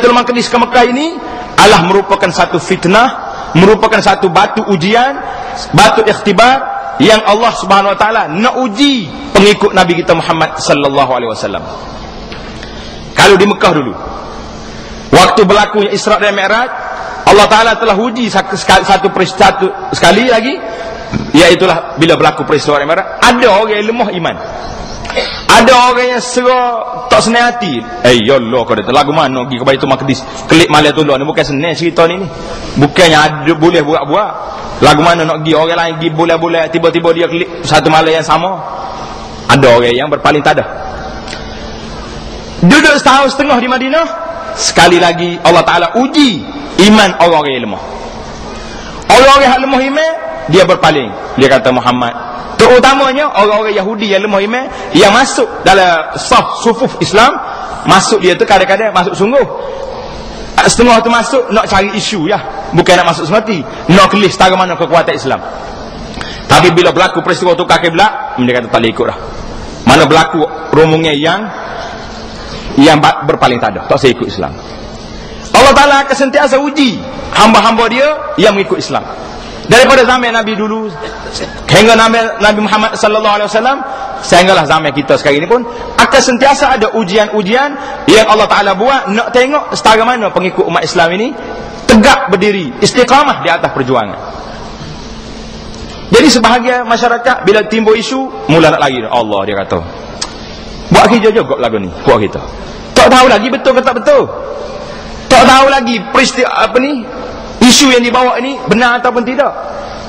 Baitul Maqdis ke Mekah ini adalah merupakan satu fitnah, merupakan satu batu ujian, batu ikhtibar yang Allah Subhanahu wa taala nak uji pengikut Nabi kita Muhammad sallallahu alaihi wasallam. Kalau di Mekah dulu, waktu berlakunya Isra dan Mi'raj, Allah taala telah uji satu sekali lagi, iaitulah bila berlaku peristiwa Mi'raj, ada orang yang lemah iman. Ada orang yang serah tak senang hati. Ya Allah, kau dah lagu mana pergi ke Baitul Maqdis, klik malam tu ni bukan senang cerita ni. Bukannya ada boleh buat-buat. Lagu mana nak pergi, orang lain pergi boleh-boleh, tiba-tiba dia klik satu malam yang sama. Ada orang yang berpaling tak ada. Duduk setahun setengah di Madinah, sekali lagi Allah Ta'ala uji iman orang-orang yang lemah. Orang-orang yang lemah iman, dia berpaling. Dia kata Muhammad, terutamanya orang-orang Yahudi yang lemah iman, yang masuk dalam sufuf Islam, masuk dia tu kadang-kadang masuk sungguh. Setengah tu masuk nak cari isu ya, bukan nak masuk semati, nak kelis setara mana kekuatan Islam. Tapi bila berlaku peristiwa tu kaki belak, dia kata tak boleh ikut dah. Mana berlaku rombongan yang berpaling tak ada, tak saya ikut Islam. Allah Ta'ala akan sentiasa uji hamba-hamba dia yang mengikut Islam. Daripada zaman Nabi dulu hingga Nabi Muhammad sallallahu alaihi wasallam, sehinggalah zaman kita sekarang ini pun akan sentiasa ada ujian-ujian yang Allah Ta'ala buat nak tengok setara mana pengikut umat Islam ini tegak berdiri, istiqamah di atas perjuangan. Jadi sebahagian masyarakat bila timbul isu, mula nak lari. Allah, dia kata buat kerja juga lagu ni kuat kita. Tak tahu lagi betul ke tak betul. Tak tahu lagi peristiwa isu yang dibawa ini benar ataupun tidak.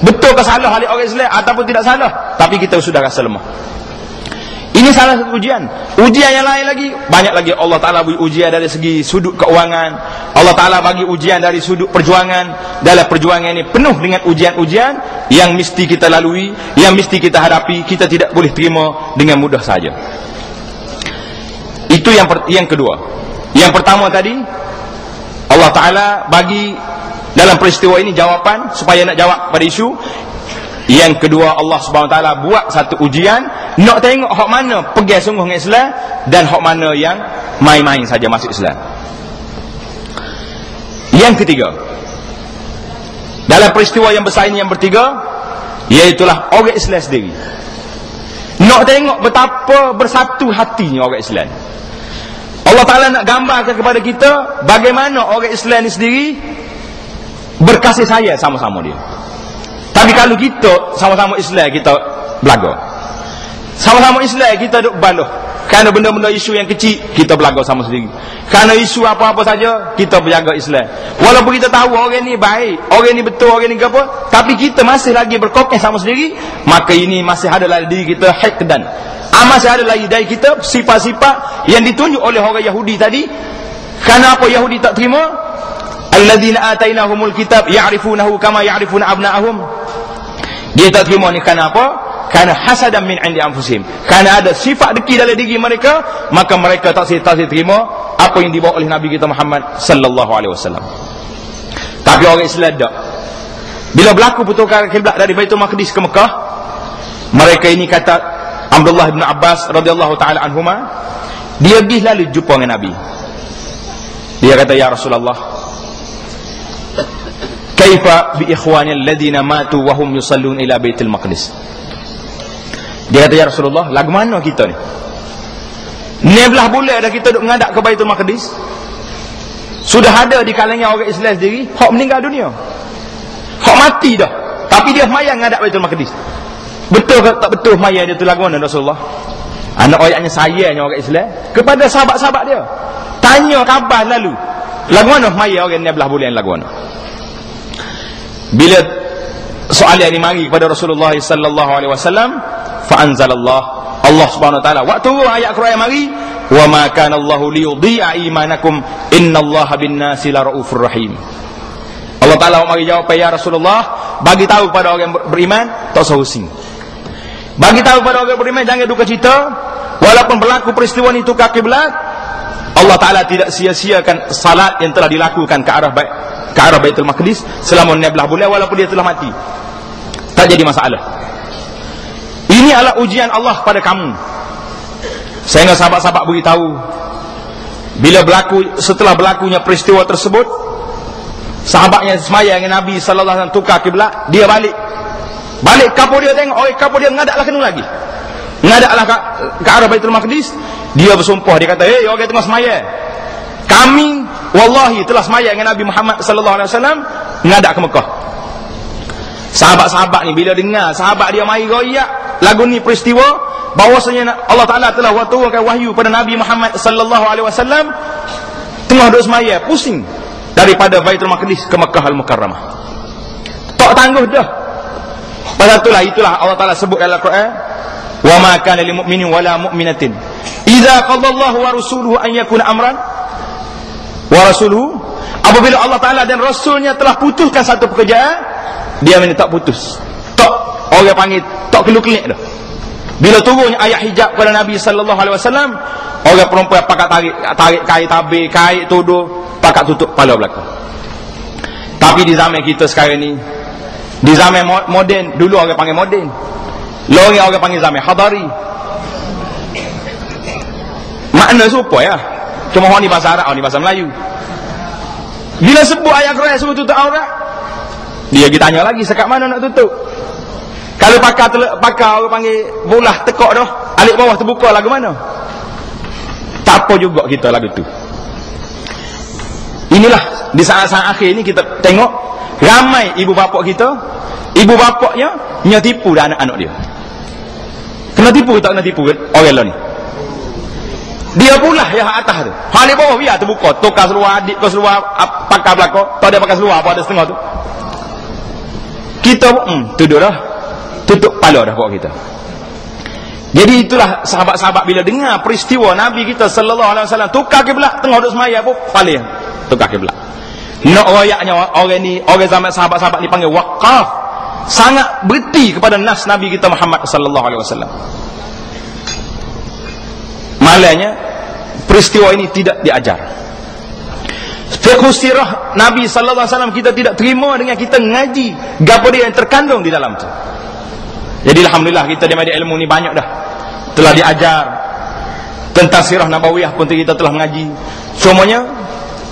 Betul ke salah oleh orang Islam ataupun tidak salah. Tapi kita sudah rasa lemah. Ini salah satu ujian. Ujian yang lain lagi, banyak lagi. Allah Ta'ala bagi ujian dari segi sudut keuangan. Allah Ta'ala bagi ujian dari sudut perjuangan. Dalam perjuangan ini penuh dengan ujian-ujian yang mesti kita lalui, yang mesti kita hadapi. Kita tidak boleh terima dengan mudah saja. Itu yang kedua. Yang pertama tadi, Allah Ta'ala bagi dalam peristiwa ini jawapan supaya nak jawab pada isu. Yang kedua, Allah Subhanahu Wa Taala buat satu ujian nak tengok hak mana pegang sungguh dengan Islam dan hak mana yang main-main saja masuk Islam. Yang ketiga, dalam peristiwa yang besar ini yang bertiga, iaitulah orang Islam sendiri. Nak tengok betapa bersatu hatinya orang Islam. Allah Ta'ala nak gambarkan kepada kita bagaimana orang Islam ini sendiri berkasih sayang sama-sama dia. Tapi kalau kita sama-sama Islam, kita belaga. Sama-sama Islam, kita duk baloh. Kerana benda-benda isu yang kecil, kita belaga sama sendiri. Kerana isu apa-apa saja, kita berjaga Islam. Walaupun kita tahu orang ni baik, orang ni betul, orang ni apa, tapi kita masih lagi berkokeh sama sendiri, maka ini masih ada lagi diri kita hikdan. Masih ada lagi dari kita sifat-sifat yang ditunjuk oleh orang Yahudi tadi. Kerana apa Yahudi tak terima? Alladzina atainahumul kitab ya'rifunahu kama ya'rifuna abna'ahum. Dia tak terima ni kerana apa? Kerana hasadan min 'indi anfusihim. Kerana ada sifat dengki dalam diri mereka, maka mereka tak terima apa yang dibawa oleh Nabi kita Muhammad sallallahu alaihi wasallam. Tapi orang Islam tak. Bila berlaku pertukaran kiblat dari Baitul Maqdis ke Mekah, mereka ini kata Abdullah bin Abbas radhiyallahu taala anhuma, dia pergi lalu jumpa dengan Nabi. Dia kata, ya Rasulullah, kaifa bi ikhwani alladhina matu wa hum yusallun ila Baitul Maqdis. Dia kata, ya Rasulullah, lagu mana kita ni? Ni belah bulan dah kita duk mengadap ke Baitul Maqdis. Sudah ada di kalangan orang Islam sendiri hak meninggal dunia, hak mati dah, tapi dia mayang mengadap Baitul Maqdis. Betul ke tak betul mayang dia tu lagu mana Rasulullah? Anak ayatnya sayangnya orang Islam kepada sahabat-sahabat dia. Tanya khabar lalu, lagu mana mayang orang ni belah bulan lagu mana? Bila soalan ini mari kepada Rasulullah sallallahu alaihi wasallam, fa anzalallah, Allah Subhanahu wa taala waktu ayat Quran mari, wa ma kana Allahu liyudhi'a imanakum innallaha bin-nasi laraufur rahim. Allah Taala mari jawab, ya Rasulullah, bagi tahu pada orang beriman tak usah pusing. Bagi tahu pada orang beriman jangan duka cita walaupun berlaku peristiwa ini tukar kiblat. Allah Taala tidak sia-siakan salat yang telah dilakukan ke arah Baitul Maqdis selama 16 bulan walaupun dia telah mati. Tak jadi masalah. Ini adalah ujian Allah pada kamu. Sehingga sahabat-sahabat beritahu, Setelah berlakunya peristiwa tersebut, sahabatnya semaya dengan Nabi sallallahu alaihi wasallam tukar kiblat, dia balik kapal dia tengok, kapal dia ngadaklah kena lagi. Ngadaklah ke arah Baitul Maqdis. Dia bersumpah, dia kata, orang tengah semaya. Kami wallahi telah semaya dengan Nabi Muhammad sallallahu alaihi wasallam ngadak ke Mekah. Sahabat-sahabat ni bila dengar sahabat dia mai royak lagu ni peristiwa bahwasanya Allah Taala telah turunkan wahyu pada Nabi Muhammad sallallahu alaihi wasallam tengah duk semaya, pusing daripada Baitul Maqdis ke Mekah Al-Mukarramah. Tak tangguh dah. Pasal itulah Allah Taala sebut dalam Al-Quran, wa ma kana lil mu'minin wala mu'minatin idza qadallahu wa rasuluhu an yakuna amran wa rasuluhu, apabila Allah Ta'ala dan Rasulnya telah putuskan satu pekerjaan, dia tak putus, tak orang panggil tak keluk-keluk dah. Bila turunnya ayat hijab kepada Nabi sallallahu alaihi wasallam, orang perempuan pakat tarik kain tabir, kain tuduh, pakat tutup kepala belakang. Tapi di zaman kita sekarang ni, di zaman moden, dulu orang panggil moden, lorang orang panggil zaman hadari. Makna serupa ya, cuma orang ni bahasa Arab, orang ni bahasa Melayu. Bila sebut ayat Quran suruh tutup aurat, dia pergi tanya lagi, sekat mana nak tutup? Kalau pakar orang panggil bolah tekok dah, alik bawah terbuka lagu mana? Tak apa juga kita lagu tu. Inilah di saat-saat akhir ni kita tengok ramai ibu bapa kita, ibu bapaknya tipu dah anak-anak dia. Kena tipu tak kena tipu orang lain ni? Dia pula yang atas tu. Hal bawah biar terbuka. Tukar seluar, adik ke seluar, pakai belakang. Tak ada pakai seluar apa ada setengah tu. Kita tuduh dah. Tutup kepala dah buat kita. Jadi itulah sahabat-sahabat bila dengar peristiwa Nabi kita sallallahu alaihi wasallam tukar kiblat tengah duduk semaya pun paling tukar kiblat. Nak royaknya orang ni, orang zaman sahabat-sahabat ni panggil waqaf. Sangat berhenti kepada nas Nabi kita Muhammad sallallahu alaihi wasallam. Malahnya peristiwa ini tidak diajar. Fiqh sirah Nabi sallallahu alaihi wasallam kita tidak terima dengan kita ngaji gapo dia yang terkandung di dalam tu. Jadi alhamdulillah kita di ilmu ni banyak dah. Telah diajar tentang sirah nabawiyah pun kita telah mengaji. Semuanya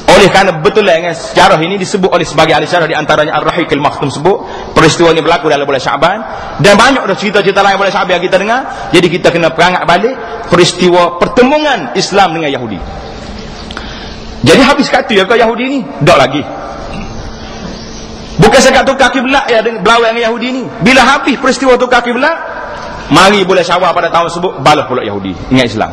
oleh kerana betul dengan sejarah ini disebut oleh sebagai ahli sejarah, di antaranya Ar-Rahiq Al-Makhtum sebut peristiwa ini berlaku dalam bulan Syaban, dan banyak dah cerita-cerita lain bulan Syaban yang kita dengar. Jadi kita kena perangat balik peristiwa pertemuan Islam dengan Yahudi. Jadi habis kata ya ke Yahudi ni dak lagi. Bukan sekat tukar kiblat ya berlawan dengan Yahudi ni. Bila habis peristiwa tukar kiblat, mari bulan Syawal pada tahun tersebut balas pula Yahudi dengan Islam.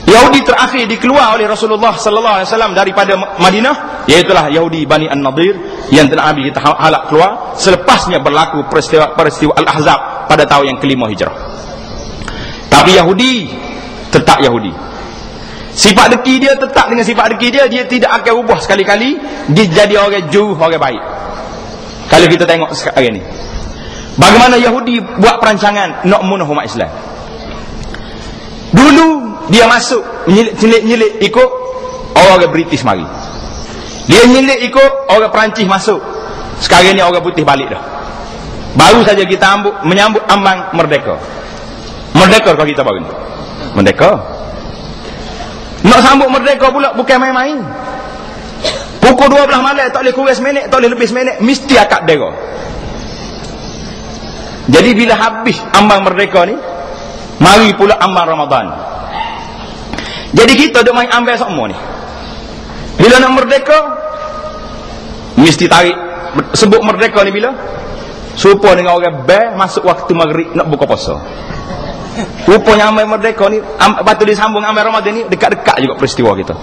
Yahudi terakhir dikeluar oleh Rasulullah sallallahu alaihi wasallam daripada Madinah, iaitulah Yahudi Bani An-Nadir yang telah Nabi kita halak keluar selepasnya berlaku peristiwa Al-Ahzab pada tahun yang kelima Hijrah. Tapi Yahudi tetap Yahudi. Sifat deki dia tetap dengan sifat deki dia, dia tidak akan ubah sekali-kali, dia jadi orang jauh, orang baik. Kalau kita tengok sekarang ni, bagaimana Yahudi buat perancangan nak membunuh umat Islam. Dulu dia masuk nyelik ikut orang British mari. Dia nyelik ikut orang Perancis masuk. Sekarang ni orang putih balik dah. Baru saja kita menyambut ambang merdeka. Merdeka kalau kita baru ni. Merdeka. Nak sambut merdeka pula bukan main-main. Pukul 12 malam tak boleh kurang seminit, tak boleh lebih seminit, mesti akad bendera. Jadi bila habis ambang merdeka ni, mari pula ambang Ramadan. Jadi kita duk main ambil semua ni. Bila nak merdeka, mesti tarik. Sebut merdeka ni bila? Serupa dengan orang bel masuk waktu maghrib nak buka puasa. Rupanya ambil merdeka ni, patut disambung ambil Ramadan ni dekat-dekat juga peristiwa kita.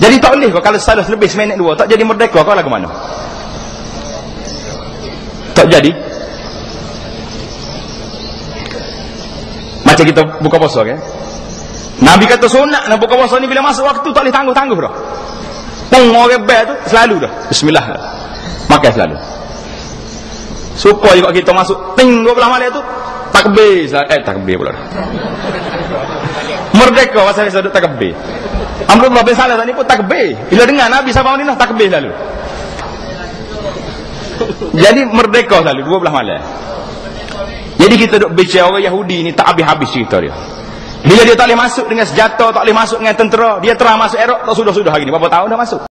Jadi tak boleh kalau salah lebih seminit dua, tak jadi merdeka kau lagu mana? Tak jadi. Macam kita buka puasa kan? Nabi kata sunat nak buka puasa ni bila masuk waktu tak boleh tangguh-tangguh dah. Pung orang bel tu selalu dah. Bismillah. Makan selalu. Supaya juga kita masuk ting 12 malam tu takbir, takbir pula. Merdeka pasal saya duduk takbir. Alhamdulillah bin Salah tadi pun takbir. Bila dengar Nabi SAW ni takbir selalu. Jadi merdeka selalu 12 malam. Jadi kita duduk bicara orang Yahudi ni tak habis-habis cerita dia. Bila dia tak boleh masuk dengan senjata, tak boleh masuk dengan tentera, dia terang masuk Iraq, tak sudah-sudah hari ni berapa tahun dah masuk.